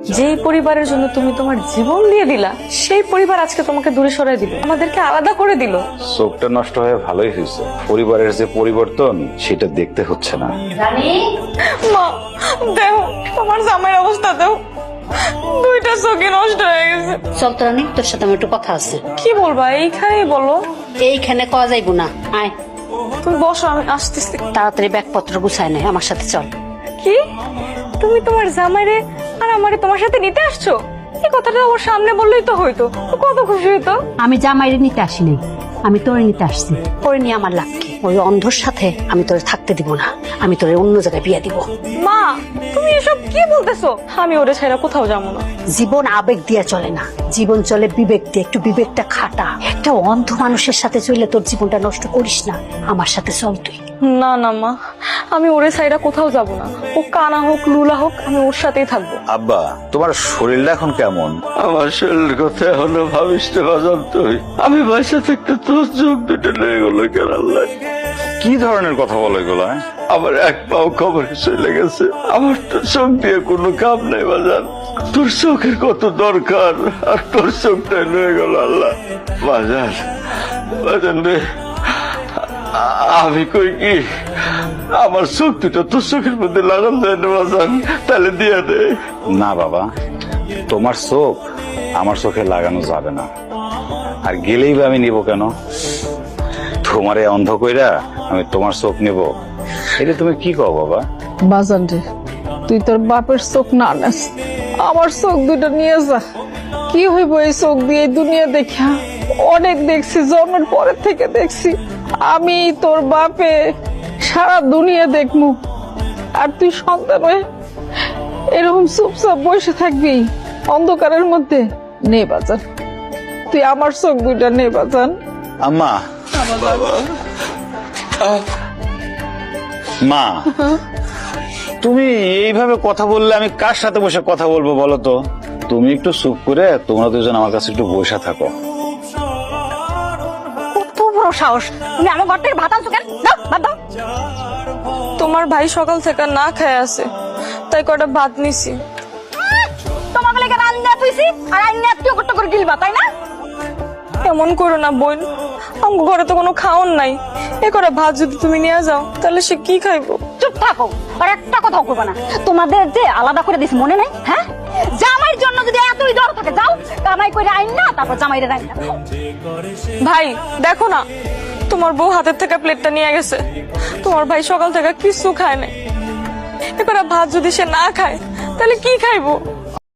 যে পরিবারের জন্য তুমি তোমার জীবন দিয়ে দিলা, সেই পরিবার আজকে তোমাকে দূরে সরাই দিল, আমাদেরকে আলাদা করে দিল। চোখটা নষ্ট হয়ে ভালোই হয়েছে। পরিবারের যে পরিবর্তন সেটা দেখতে হচ্ছে না। মা দেও, তোমার জামাইয়ের অবস্থা দেও, দুইটা চোখই নষ্ট হয়ে গেছে। চল তো রানী, তোর সাথে আমার একটু কথা আছে। কি বলবা? এইখানেই বলো। এইখানে কওয়া যাইবো না, আয় তুমি বসো, আমি আসতেছি। তাড়াতাড়ি ব্যাগপত্র গুছায় নে, আমার সাথে চল। কি তুমি তোমার জামাইরে আর আমারে তোমার সাথে নিতে আসছো? এই কথাটা আমার সামনে বললেই তো হইতো, তো কত খুশি হইতো। আমি জামাইরে নিতে আসি নাই, আমি তোরে নিতে আসছি। তোরে নিয়ে আমার লাভ কি? ওই অন্ধর সাথে আমি তোরে থাকতে দিব না, আমি তোরে অন্য জায়গায় বিয়ে দিব। মা তুমি এসব কি বলতেছো? আমি ওরে ছাইরা কোথাও যাবো না। জীবন আবেগ দিয়ে চলে না, জীবন চলে বিবেক দিয়ে। একটু বিবেকটা খাটা। একটা অন্ধ মানুষের সাথে চলে তোর জীবনটা নষ্ট করিস না, আমার সাথে চল তুই। না না মা, আমি ওরে ছাইরা কোথাও যাবো না। ও কানা হোক লুলা হোক, আমি ওর সাথেই থাকবো। আব্বা, তোমার শরীরটা এখন কেমন? আমার শরীরের কথা এখনো ভাবিস না বাজান তুই। আমি বাসা থাকতে তোর চোখ দুটো নিয়ে গেলো কেন আল্লাহ? কি ধরনের কথা বলো এগুলো? আমার এক পাও খবরে চলে গেছে। আমার তো চোখ দিয়ে কোনো কাম নাই বাজান। তোর চোখের কত দরকার, আর তোর চোখটা নিয়ে গেল আল্লাহ। বাজান বাজান রে, আমি কই কি আমার চোখ দুটো তোর চোখের মধ্যে লাগান যায় না বাজান? তাহলে দিয়ে দে। না বাবা, তোমার চোখ আমার চোখে লাগানো যাবে না। আর গেলেই বা আমি নিব কেন? তোমারে অন্ধ কইরা আমি তোমার চোখ নেব, এটা তুমি কি কও বাবা? বাজান রে, তুই তোর বাপের চোখ না নাস, আমার চোখ দুটো নিয়ে যা। কি হইব এই চোখ দিয়ে? এই দুনিয়া দেখা অনেক দেখছি, জন্মের পরের থেকে দেখছি। আমি তোর বাপে সারা দুনিয়া দেখমু, আর তুই সন্তান হয়ে এরকম চুপচাপ বসে থাকবি অন্ধকারের মধ্যে? নে বাজান, তুই আমার চোখ দুইটা নে বাজান। আম্মা, মা, তুমি এইভাবে কথা বললে আমি কার সাথে বসে কথা বলবো বলো তো? তুমি একটু চুপ করে তোমরা দুজন আমার কাছে একটু বসে থাকো। কত বড় সাহস! তুমি আমার ঘর থেকে ভাত আনছো কেন? দাও, ভাত দাও। তোমার ভাই সকাল থেকে না খেয়ে আছে, তাই কটা ভাত নিছি। তোমাকে লেগে রান্না তুইছি, আর আইনা তুই কত করে গিলবা, তাই না? এমন করো না বোন, আমার ঘরে তো কোনো খাওন নাই। এ করে ভাত যদি তুমি নিয়ে যাও, তাহলে সে কি খাইবো? চুপ থাকো, আর একটা কথাও করবে না। তোমাদের যে আলাদা করে দিছি মনে নাই? হ্যাঁ, জামাইয়ের জন্য যদি এতই দর থাকে, যাও কামাই করে আইন না, তারপর জামাইরে রান্না খাও। ভাই দেখো না, তোমার বউ হাতের থেকে প্লেটটা নিয়ে গেছে। তোমার ভাই সকাল থেকে কিছু খায় নাই। এ করে ভাত যদি সে না খায়, তাহলে কি খাইবো?